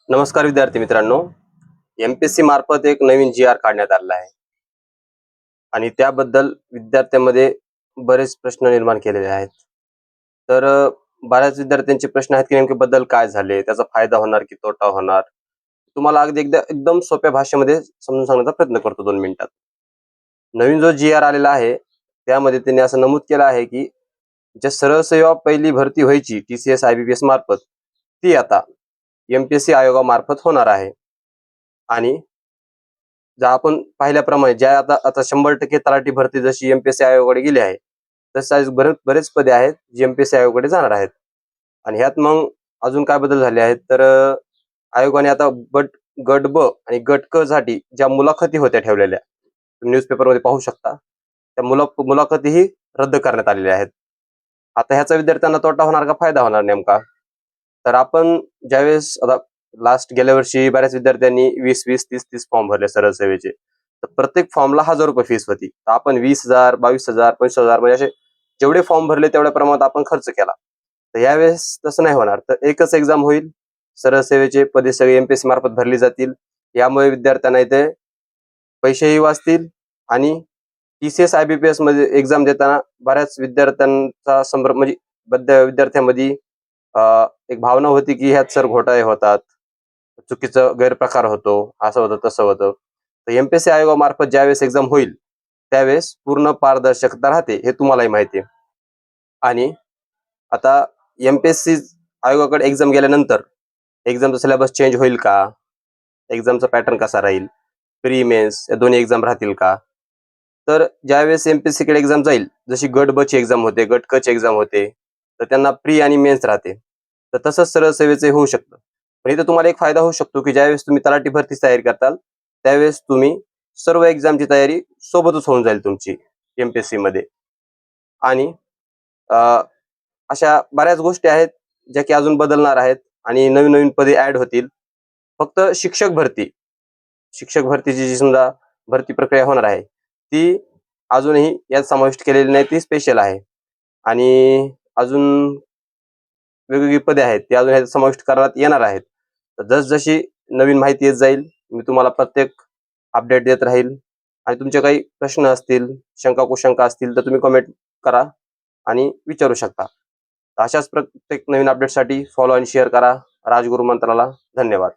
नमस्कार विद्यार्थी मित्रांनो. एमपीएससी मार्फत एक नवीन जी आर काढण्यात आलेला आहे आणि त्याबद्दल विद्यार्थ्यांमध्ये बरेच प्रश्न निर्माण केलेले आहेत. तर बऱ्याच विद्यार्थ्यांचे प्रश्न आहेत की नेमके बदल काय झाले, त्याचा फायदा होणार की तोटा होणार. तुम्हाला अगदी एकदम सोप्या भाषेमध्ये समजून सांगण्याचा प्रयत्न करतो 2 मिनिटात. नवीन जो जी आर आलेला आहे त्यामध्ये त्यांनी असं नमूद केलं आहे की ज्या सरळ सेवा पहिली भरती व्हायची TCS IBPS मार्फत ती आता एमपीएससी आयोगामार्फत होणार आहे. आणि जर आपण पाहिल्याप्रमाणे ज्या आता आता 100% तलाठी भरती जशी एमपीएससी आयोगाकडे गेली आहे, तसं बरेच पदे आहेत जी एमपीएससी आयोगाकडे जाणार आहेत. आणि ह्यात मग अजून काय बदल झाले आहेत तर आयोगाने आता गट ब आणि गट क साठी ज्या मुलाखती होत्या ठेवलेल्या, न्यूजपेपरमध्ये पाहू शकता, त्या मुलाखतीही रद्द करण्यात आलेल्या आहेत. आता ह्याचा विद्यार्थ्यांना तोटा होणार का फायदा होणार नेमका? तर आपण ज्यावेळेस आता गेल्या वर्षी बऱ्याच विद्यार्थ्यांनी 20-20, 30-30 फॉर्म भरले सरळ सेवेचे. तर प्रत्येक फॉर्मला ₹1000 फीस होती. तर आपण 20,000, 22,000, 25,000 म्हणजे असे जेवढे फॉर्म भरले तेवढ्या प्रमाणात आपण खर्च केला. तर यावेळेस तसं नाही होणार. तर एकच एक्झाम होईल. सरळ सेवेचे पदे सगळे एमपीएससी मार्फत भरली जातील. यामुळे विद्यार्थ्यांना इथे पैसेही वाचतील आणि TCS IBPS मध्ये एक्झाम देताना बऱ्याच विद्यार्थ्यांचा संभ्रम म्हणजे विद्यार्थ्यांमध्ये एक भावना होती की ह्यात सर घोटाळे होतात, चुकीचं गैरप्रकार होतो, असं होतं तसं होतं. तर एमपीएससी आयोगामार्फत ज्यावेळेस एक्झाम होईल त्यावेळेस पूर्ण पारदर्शकता राहते, हे तुम्हालाही माहिती आहे. आणि आता एमपीएससी आयोगाकडे एक्झाम गेल्यानंतर एक्झामचा सिलेबस चेंज होईल का? एक्झामचा पॅटर्न कसा राहील? प्री मेन्स या दोन्ही एक्झाम राहतील का? तर ज्यावेळेस एमपीएससी कडे एक्झाम जाईल, जशी गट ब ची एक्झाम होते, गट क ची एक्झाम होते, तर त्यांना प्री आणि मेन्स राहते. तर तसंच सरळ सेवेचे होऊ शकतं. पण इथं तुम्हाला एक फायदा होऊ शकतो की ज्यावेळेस तुम्ही तलाठी भरतीची तयारी करताल त्यावेळेस तुम्ही सर्व एक्झामची तयारी सोबतच होऊन जाईल तुमची एमपीएससी मध्ये. आणि अशा बऱ्याच गोष्टी आहेत ज्या की अजून बदलणार आहेत आणि नवीन नवीन पदे ऍड होतील. फक्त शिक्षक भरतीची जी समजा भरती प्रक्रिया होणार आहे ती अजूनही यात समाविष्ट केलेली नाही, ती स्पेशल आहे. आणि अजून वेगवेगळी पदे आहेत ती अजून ह्यात समाविष्ट करण्यात येणार आहेत. तर जसजशी नवीन माहिती येत जाईल मी तुम्हाला प्रत्येक अपडेट देत राहील. आणि तुमचे काही प्रश्न असतील, कुशंका असतील तर तुम्ही कमेंट करा आणि विचारू शकता. अशाच प्रत्येक नवीन अपडेटसाठी फॉलो आणि शेअर करा राजगुरू मंत्राला. धन्यवाद.